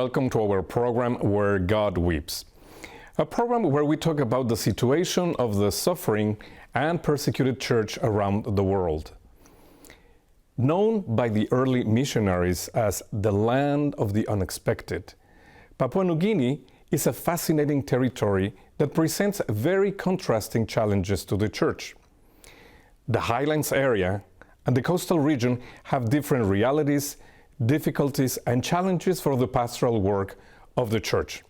welcome to our program Where God Weeps, a program where we talk about the situation of the suffering and persecuted church around the world. Known by the early missionaries as the land of the unexpected, Papua New Guinea is a fascinating territory that presents very contrasting challenges to the church. The highlands area and the coastal region have different realities, difficulties, and challenges for the pastoral work of the church.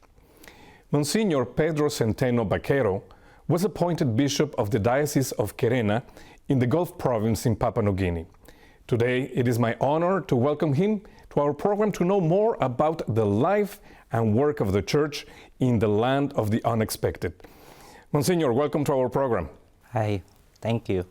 Monsignor Pedro Centeno Baquero was appointed bishop of the diocese of Kerema in the Gulf province in Papua New Guinea. Today, it is my honor to welcome him to our program to know more about the life and work of the church in the land of the unexpected. Monsignor, welcome to our program. Hi, thank you.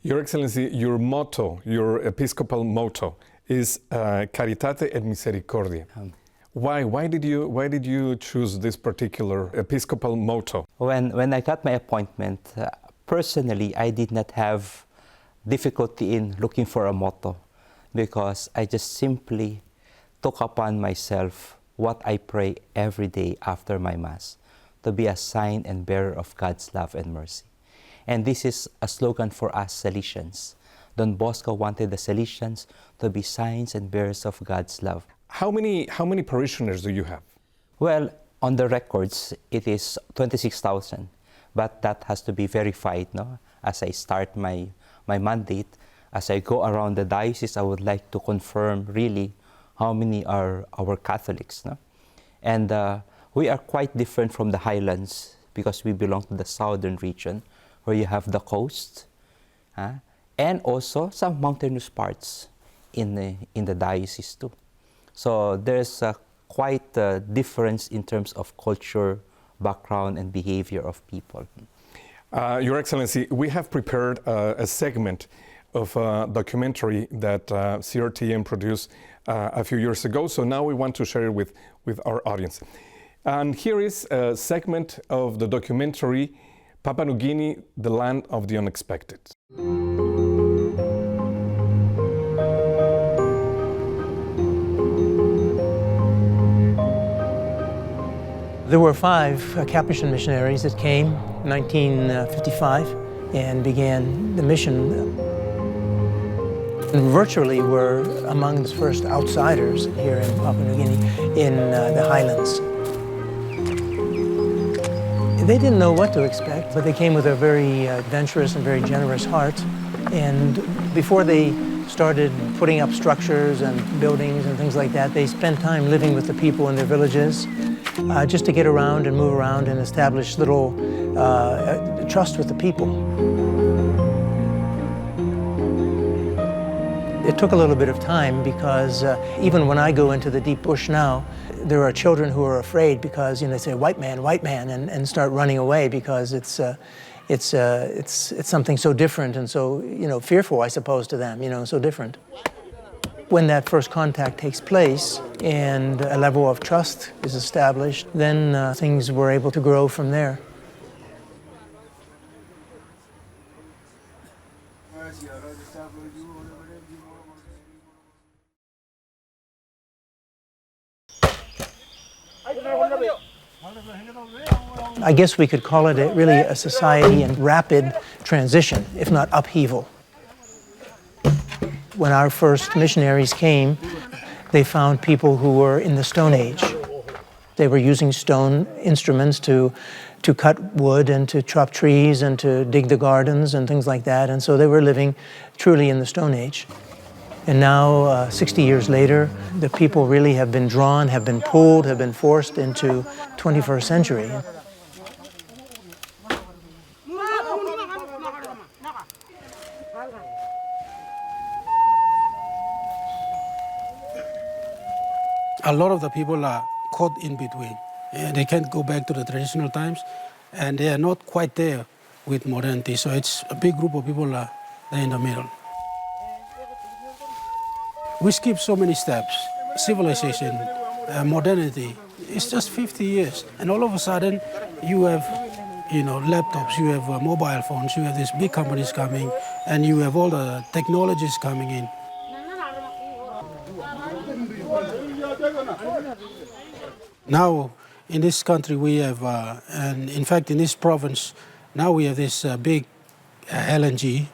Your Excellency, your motto, your episcopal motto is Caritate et Misericordia. Why did you choose this particular episcopal motto? When I got my appointment, personally, I did not have difficulty in looking for a motto because I just simply took upon myself what I pray every day after my Mass, to be a sign and bearer of God's love and mercy. And this is a slogan for us Salesians. Don Bosco wanted the Salesians to be signs and bearers of God's love. How many parishioners do you have? Well, on the records, it is 26,000, but that has to be verified, no? As I start my mandate, as I go around the diocese, I would like to confirm really how many are our Catholics, no? And we are quite different from the highlands because we belong to the southern region, where you have the coast, and also some mountainous parts in the diocese too. So there's quite a difference in terms of culture, background, and behavior of people. Your Excellency, we have prepared a segment of a documentary that CRTM produced a few years ago, so now we want to share it with our audience. And here is a segment of the documentary Papua New Guinea, the land of the unexpected. There were 5 Capuchin missionaries that came in 1955 and began the mission. And virtually were among the first outsiders here in Papua New Guinea in the highlands. They didn't know what to expect, but they came with a very adventurous and very generous heart. And before they started putting up structures and buildings and things like that, they spent time living with the people in their villages just to get around and move around and establish little trust with the people. It took a little bit of time because even when I go into the deep bush now, there are children who are afraid because they say white man, and start running away because it's something so different and so fearful, I suppose, to them, so different. When that first contact takes place and a level of trust is established, then things were able to grow from there. I guess we could call it really a society in rapid transition, if not upheaval. When our first missionaries came, they found people who were in the Stone Age. They were using stone instruments to cut wood and to chop trees and to dig the gardens and things like that, and so they were living truly in the Stone Age. And now, 60 years later, the people really have been drawn, have been pulled, have been forced into 21st century. A lot of the people are caught in between. They can't go back to the traditional times, and they are not quite there with modernity. So it's a big group of people there in the middle. We skip so many steps. Civilization, modernity, it's just 50 years. And all of a sudden, you have laptops, you have mobile phones, you have these big companies coming, and you have all the technologies coming in. Now, in this country, we have, and in fact, in this province, now we have this big LNG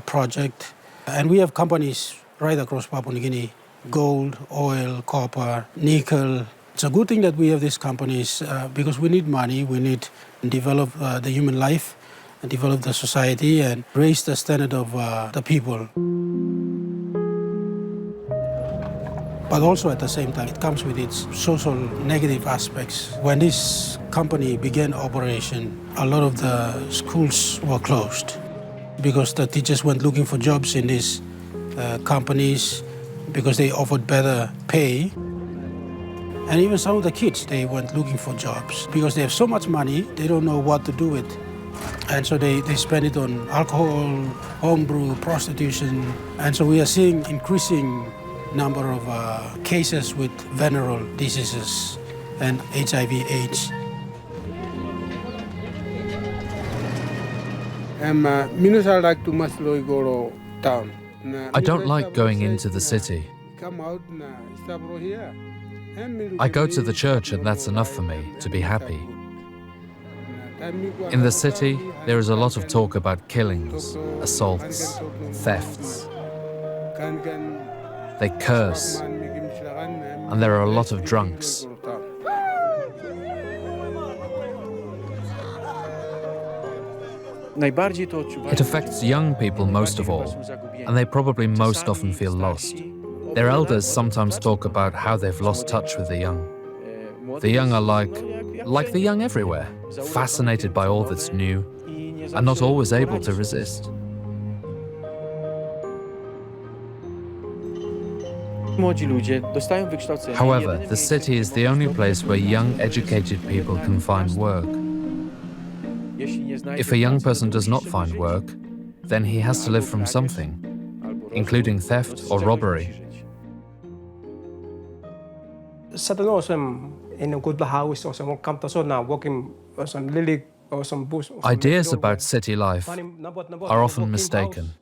project, and we have companies right across Papua New Guinea, gold, oil, copper, nickel. It's a good thing that we have these companies because we need money, we need to develop the human life, and develop the society, and raise the standard of the people. But also at the same time, it comes with its social negative aspects. When this company began operation, a lot of the schools were closed because the teachers went looking for jobs in these companies because they offered better pay. And even some of the kids, they went looking for jobs because they have so much money, they don't know what to do with. And so they spend it on alcohol, homebrew, prostitution. And so we are seeing increasing number of cases with venereal diseases and HIV/AIDS. I don't like going into the city. I go to the church and that's enough for me to be happy. In the city, there is a lot of talk about killings, assaults, thefts. They curse, and there are a lot of drunks. It affects young people most of all, and they probably most often feel lost. Their elders sometimes talk about how they've lost touch with the young. The young are like the young everywhere, fascinated by all that's new, and not always able to resist. However, the city is the only place where young, educated people can find work. If a young person does not find work, then he has to live from something, including theft or robbery. Ideas about city life are often mistaken.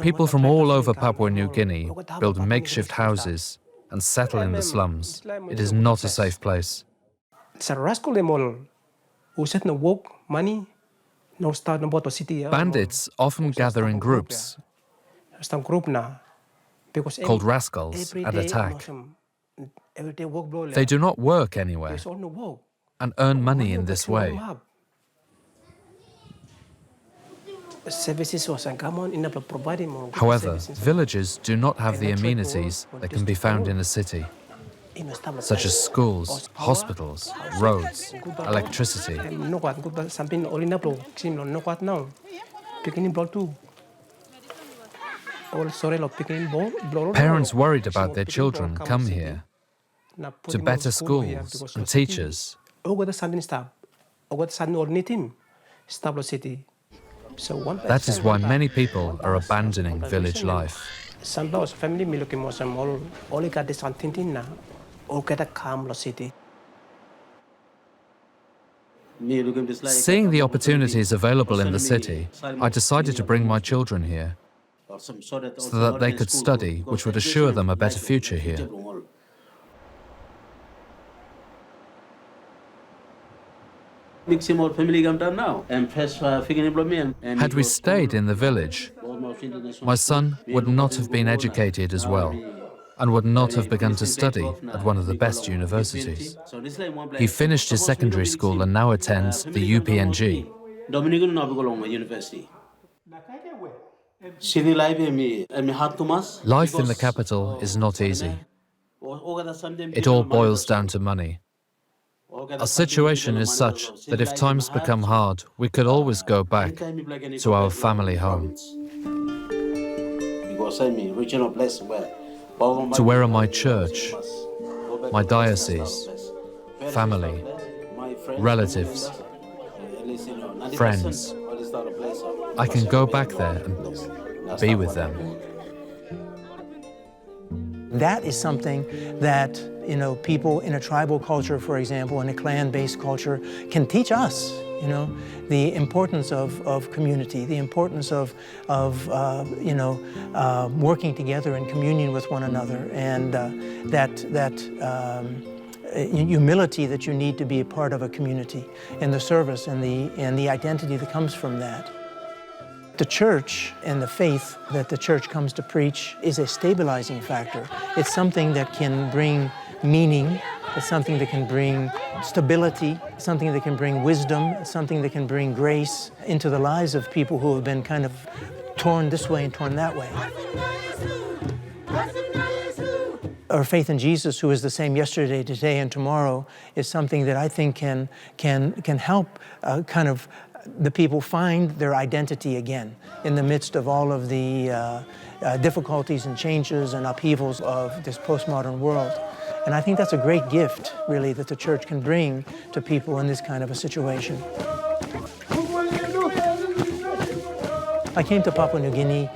People from all over Papua New Guinea build makeshift houses and settle in the slums. It is not a safe place. Bandits often gather in groups called rascals and attack. They do not work anywhere and earn money in this way. However, villages do not have the amenities that can be found in a city, such as schools, hospitals, roads, electricity. Parents worried about their children come here to better schools and teachers. That is why many people are abandoning village life. Seeing the opportunities available in the city, I decided to bring my children here so that they could study, which would assure them a better future here. Had we stayed in the village, my son would not have been educated as well and would not have begun to study at one of the best universities. He finished his secondary school and now attends the UPNG. Life in the capital is not easy. It all boils down to money. Our situation is such that if times become hard, we could always go back to our family home. To where are my church, my diocese, family, relatives, friends. I can go back there and be with them. That is something that, people in a tribal culture, for example, in a clan-based culture, can teach us, the importance of community, the importance of working together in communion with one another, and humility that you need to be a part of a community, and the service and the identity that comes from that. The church and the faith that the church comes to preach is a stabilizing factor. It's something that can bring meaning. It's something that can bring stability, something that can bring wisdom, something that can bring grace into the lives of people who have been kind of torn this way and torn that way. Our faith in Jesus, who is the same yesterday, today, and tomorrow, is something that I think can help the people find their identity again in the midst of all of the difficulties and changes and upheavals of this postmodern world. And I think that's a great gift, really, that the church can bring to people in this kind of a situation. I came to Papua New Guinea,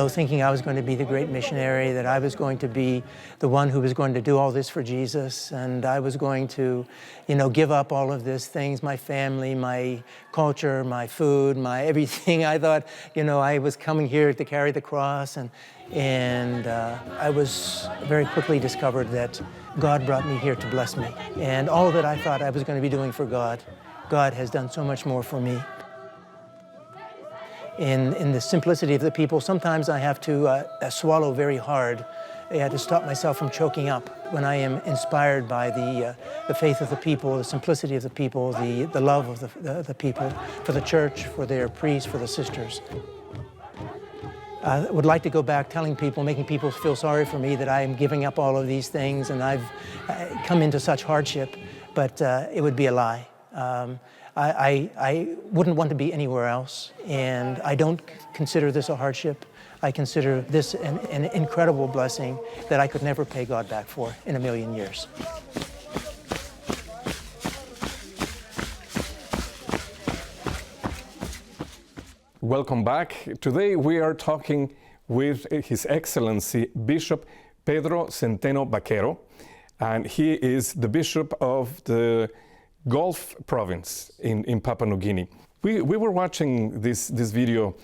thinking I was going to be the great missionary, that I was going to be the one who was going to do all this for Jesus, and I was going to, give up all of these things, my family, my culture, my food, my everything. I thought, I was coming here to carry the cross, and I was very quickly discovered that God brought me here to bless me. And all that I thought I was going to be doing for God, God has done so much more for me. In the simplicity of the people, sometimes I have to swallow very hard. I had to stop myself from choking up when I am inspired by the faith of the people, the simplicity of the people, the love of the people, for the church, for their priests, for the sisters. I would like to go back telling people, making people feel sorry for me that I am giving up all of these things and I've come into such hardship, but it would be a lie. I wouldn't want to be anywhere else, and I don't consider this a hardship. I consider this an incredible blessing that I could never pay God back for in a million years. Welcome back. Today we are talking with His Excellency Bishop Pedro Centeno Baquero, and he is the Bishop of the Gulf Province in Papua New Guinea. We were watching this video,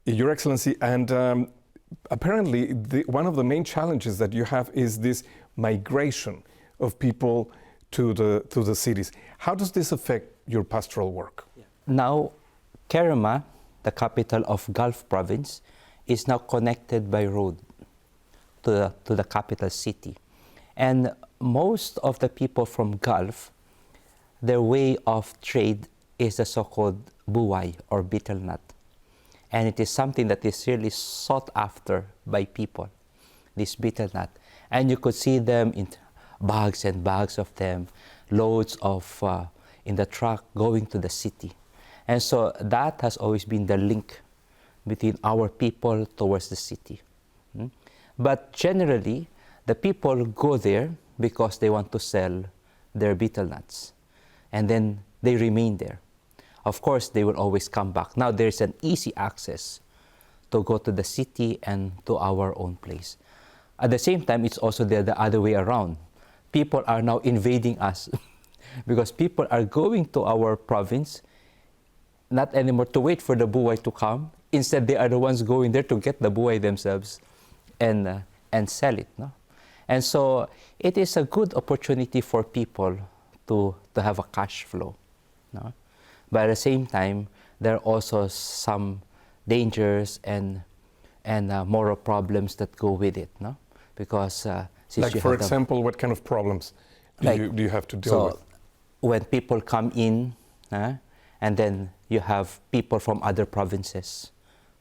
Your Excellency, and apparently one of the main challenges that you have is this migration of people to the cities. How does this affect your pastoral work? Now, Kerema, the capital of Gulf Province, is now connected by road to the capital city. And most of the people from Gulf, their way of trade is the so-called buwai or betel nut. And it is something that is really sought after by people, this betel nut. And you could see them in bags and bags of them, loads of in the truck going to the city. And so that has always been the link between our people towards the city. But generally, the people go there because they want to sell their betel nuts. And then they remain there. Of course, they will always come back. Now, there's an easy access to go to the city and to our own place. At the same time, it's also the other way around. People are now invading us because people are going to our province, not anymore to wait for the buwai to come. Instead, they are the ones going there to get the buwai themselves and sell it. No? And so it is a good opportunity for people to have a cash flow. No? But at the same time, there are also some dangers and moral problems that go with it. No? Because like, for example, what kind of problems do you have to deal with? When people come in, and then you have people from other provinces,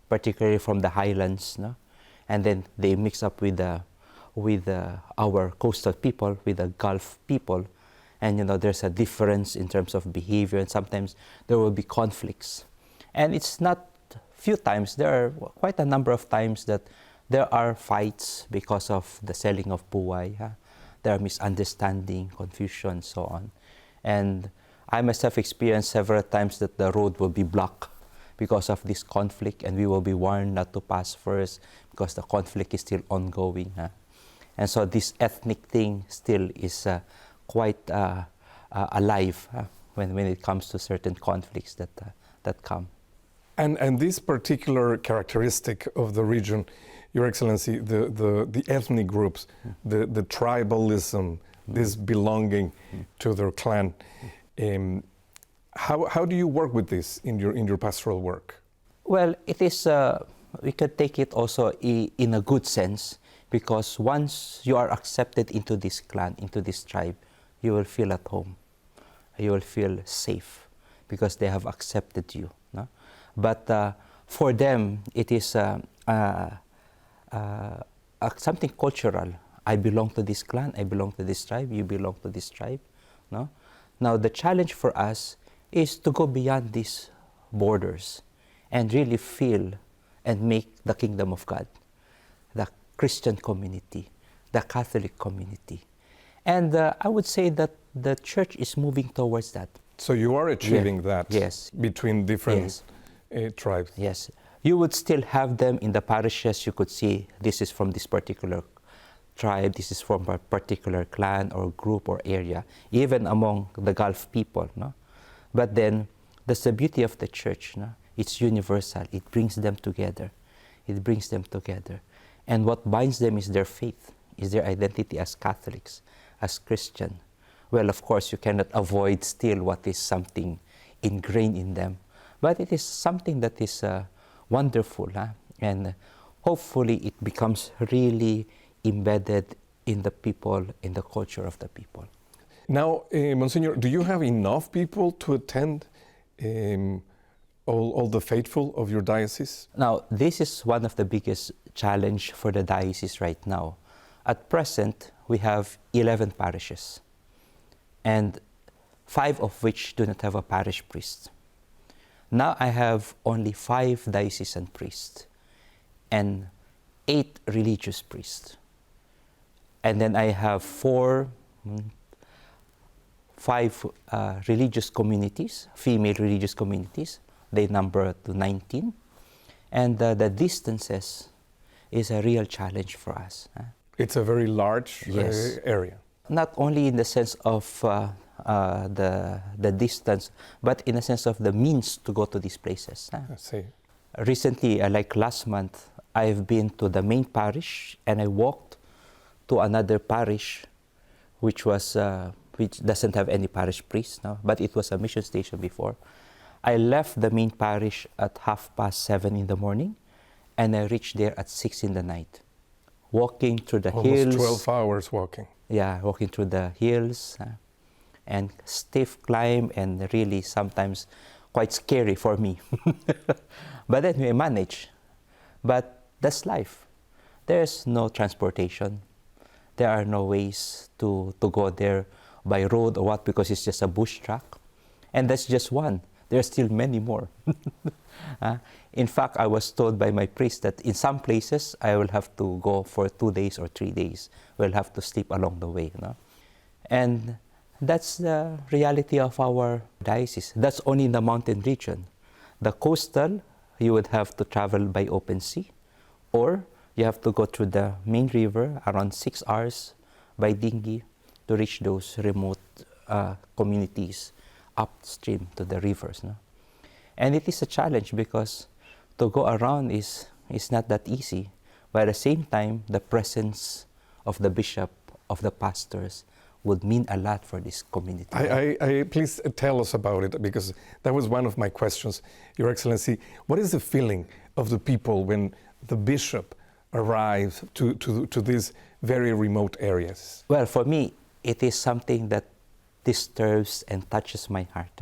particularly from the highlands, no? And then they mix up with our coastal people, with the Gulf people, and there's a difference in terms of behavior, and sometimes there will be conflicts. And it's not few times, there are quite a number of times that there are fights because of the selling of buwai. there are misunderstanding, confusion, so on. And I myself experienced several times that the road will be blocked because of this conflict, and we will be warned not to pass first because the conflict is still ongoing. And so this ethnic thing still is quite alive when it comes to certain conflicts that come. And this particular characteristic of the region, Your Excellency, the ethnic groups, the tribalism, this belonging to their clan, how do you work with this in your pastoral work? Well, it is, we could take it also in a good sense, because once you are accepted into this clan, into this tribe, you will feel at home. You will feel safe because they have accepted you. No? But for them, it is something cultural. I belong to this clan, I belong to this tribe, you belong to this tribe. No? Now, the challenge for us is to go beyond these borders and really feel and make the kingdom of God, the Christian community, the Catholic community. And I would say that the church is moving towards that. So you are achieving that yes. between different tribes? Yes. You would still have them in the parishes. You could see this is from this particular tribe, this is from a particular clan or group or area, even among the Gulf people. No? But then that's the beauty of the church. No? It's universal. It brings them together. It brings them together. And what binds them is their faith, is their identity as Catholics, as Christian. Well, of course, you cannot avoid still what is something ingrained in them. But it is something that is wonderful. And hopefully it becomes really embedded in the people, in the culture of the people. Now, Monsignor, do you have enough people to attend all the faithful of your diocese? Now, this is one of the biggest challenge for the diocese right now. At present, we have 11 parishes, and 5 of which do not have a parish priest. Now I have only 5 diocesan priests and 8 religious priests. And then I have 5 religious communities, female religious communities. They number to 19. And the distances is a real challenge for us. It's a very large area. Not only in the sense of the distance, but in the sense of the means to go to these places. I see. Recently, like last month, I've been to the main parish and I walked to another parish which doesn't have any parish priest now, but it was a mission station before. I left the main parish at 7:30 in the morning and I reached there at 6 in the night, walking through the hills. Almost 12 hours walking. Yeah, walking through the hills and stiff climb, and really sometimes quite scary for me. But then we manage. But that's life. There's no transportation. There are no ways to go there by road or what, because it's just a bush track. And that's just one. There are still many more. In fact, I was told by my priest that in some places I will have to go for 2 days or 3 days. We'll have to sleep along the way. No? And that's the reality of our diocese. That's only in the mountain region. The coastal, you would have to travel by open sea, or you have to go through the main river around 6 hours by dinghy to reach those remote communities upstream to the rivers. No? And it is a challenge because to go around is not that easy. But at the same time, the presence of the bishop, of the pastors, would mean a lot for this community. Please tell us about it, because that was one of my questions. Your Excellency, what is the feeling of the people when the bishop arrives to these very remote areas? Well, for me, it is something that disturbs and touches my heart.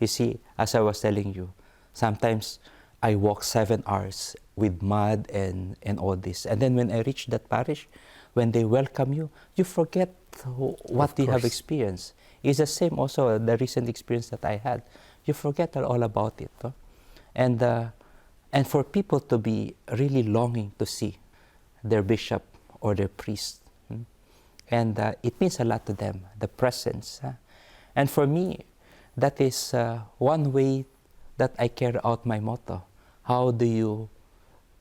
You see, as I was telling you, sometimes I walk 7 hours with mud and all this. And then when I reach that parish, when they welcome you, you forget what you have experienced. It's the same also, the recent experience that I had. You forget all about it. No? And for people to be really longing to see their bishop or their priest, And it means a lot to them, the presence. And for me, that is one way that I carry out my motto. How do you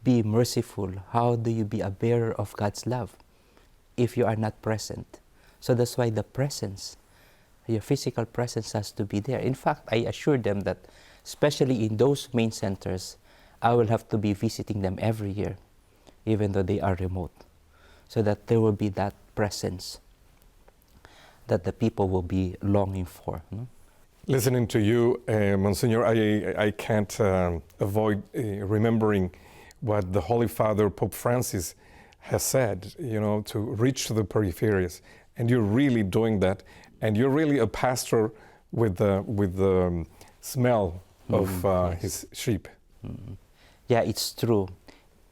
be merciful? How do you be a bearer of God's love if you are not present? So that's why the presence, your physical presence has to be there. In fact, I assure them that, especially in those main centers, I will have to be visiting them every year, even though they are remote, so that there will be that presence that the people will be longing for. No? Listening to you, Monsignor, I can't avoid remembering what the Holy Father, Pope Francis, has said, to reach to the peripheries. And you're really doing that. And you're really a pastor with the smell of his sheep. Yeah, it's true.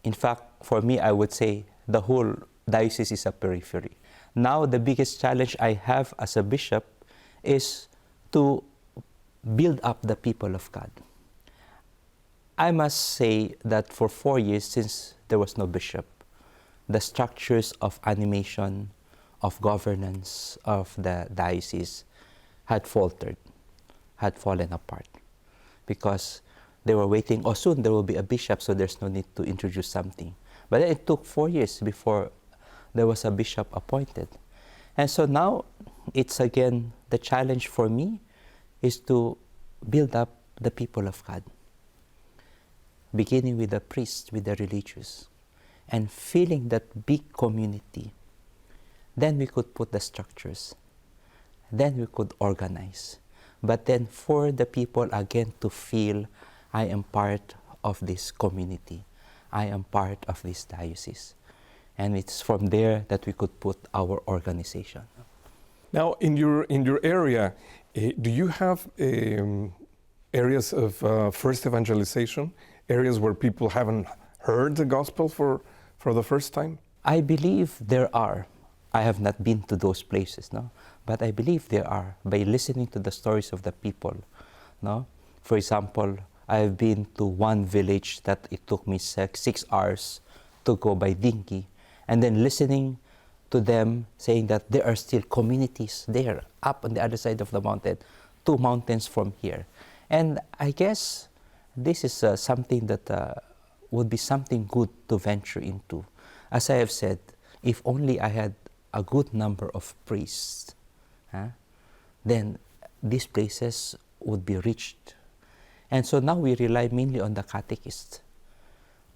In fact, for me, I would say the whole diocese is a periphery. Now, the biggest challenge I have as a bishop is to build up the people of God. I must say that for 4 years, since there was no bishop, the structures of animation, of governance of the diocese had faltered, had fallen apart, because they were waiting, soon there will be a bishop, so there's no need to introduce something. But then it took 4 years before there was a bishop appointed. And so now it's again the challenge for me is to build up the people of God, beginning with the priests, with the religious, and feeling that big community. Then we could put the structures. Then we could organize. But then for the people again to feel, I am part of this community. I am part of this diocese. And it's from there that we could put our organization. Now, in your area, do you have areas of first evangelization, areas where people haven't heard the gospel for the first time? I believe there are. I have not been to those places, no? But I believe there are, by listening to the stories of the people. No? For example, I have been to one village that it took me 6 hours to go by dinky, and then listening to them saying that there are still communities there, up on the other side of the mountain, 2 mountains from here. And I guess this is something that would be something good to venture into. As I have said, if only I had a good number of priests, then these places would be reached. And so now we rely mainly on the catechists,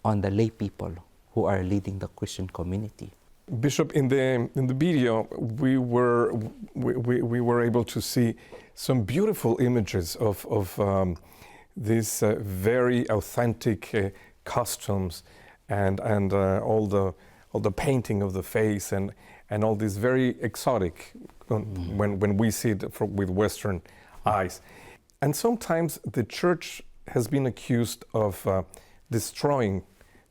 on the lay people who are leading the Christian community. Bishop, in the video, we were able to see some beautiful images of these very authentic costumes and all the painting of the face and all this very exotic when we see it with Western eyes. And sometimes the church has been accused of destroying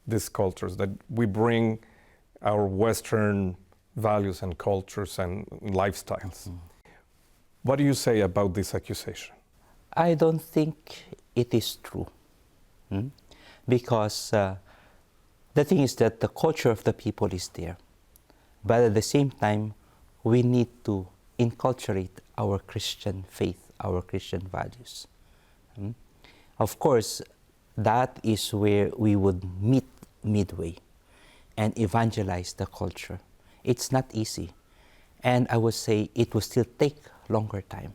these cultures, that we bring our Western values and cultures and lifestyles. What do you say about this accusation? I don't think it is true. Because the thing is that the culture of the people is there. But at the same time, we need to inculturate our Christian faith, our Christian values. Of course, that is where we would meet midway and evangelize the culture. It's not easy. And I would say it will still take longer time.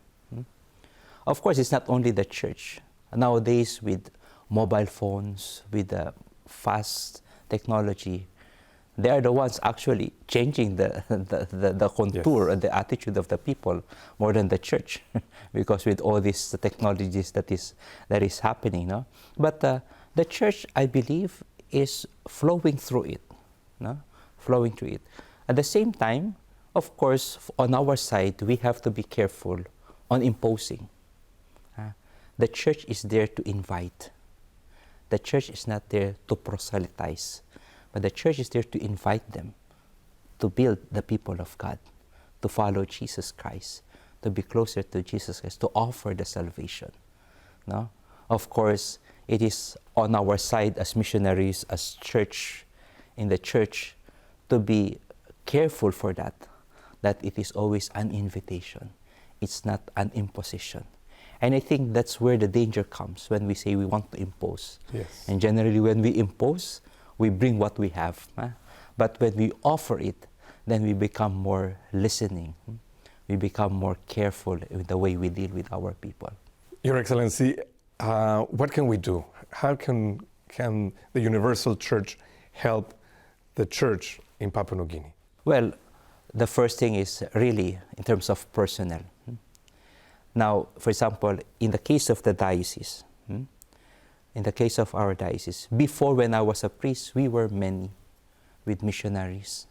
Of course, it's not only the church. Nowadays, with mobile phones, with the fast technology, they are the ones actually changing the contour and the attitude of the people more than the church, because with all these technologies that is happening, no? But the church, I believe, is flowing through it, no? Flowing through it. At the same time, of course, on our side, we have to be careful on imposing. The church is there to invite. The church is not there to proselytize. But the church is there to invite them to build the people of God, to follow Jesus Christ, to be closer to Jesus Christ, to offer the salvation. No? Of course, it is on our side as missionaries, as church, in the church, to be careful for that, that it is always an invitation. It's not an imposition. And I think that's where the danger comes when we say we want to impose. Yes. And generally when we impose, we bring what we have. But when we offer it, then we become more listening. We become more careful in the way we deal with our people. Your Excellency, what can we do? How can the Universal Church help the Church in Papua New Guinea? Well, the first thing is really in terms of personnel. Now, for example, in the case of the diocese, in the case of our diocese, before when I was a priest, we were many with missionaries,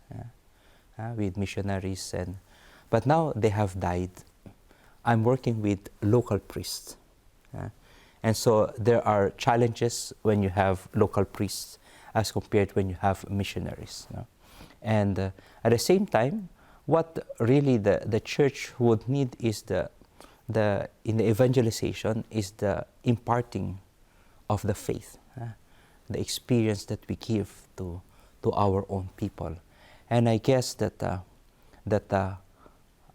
but now they have died. I'm working with local priests. And so there are challenges when you have local priests as compared when you have missionaries. And at the same time, what really the church would need is in the evangelization is the imparting of the faith, the experience that we give to our own people. And I guess that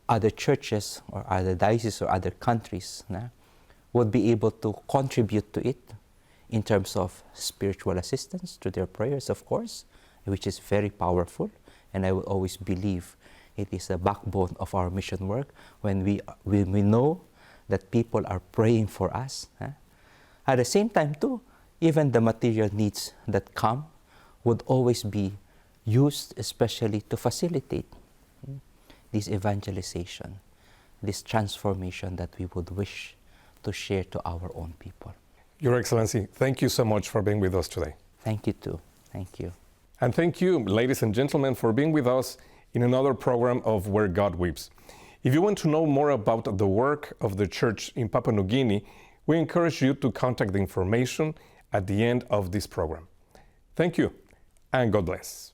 other churches or other dioceses or other countries would be able to contribute to it in terms of spiritual assistance through their prayers, of course, which is very powerful. And I will always believe it is the backbone of our mission work when we know that people are praying for us. At the same time too, even the material needs that come would always be used especially to facilitate this evangelization, this transformation that we would wish to share to our own people. Your Excellency, thank you so much for being with us today. Thank you too. Thank you. And thank you, ladies and gentlemen, for being with us in another program of Where God Weeps. If you want to know more about the work of the Church in Papua New Guinea, we encourage you to contact the information at the end of this program. Thank you, and God bless.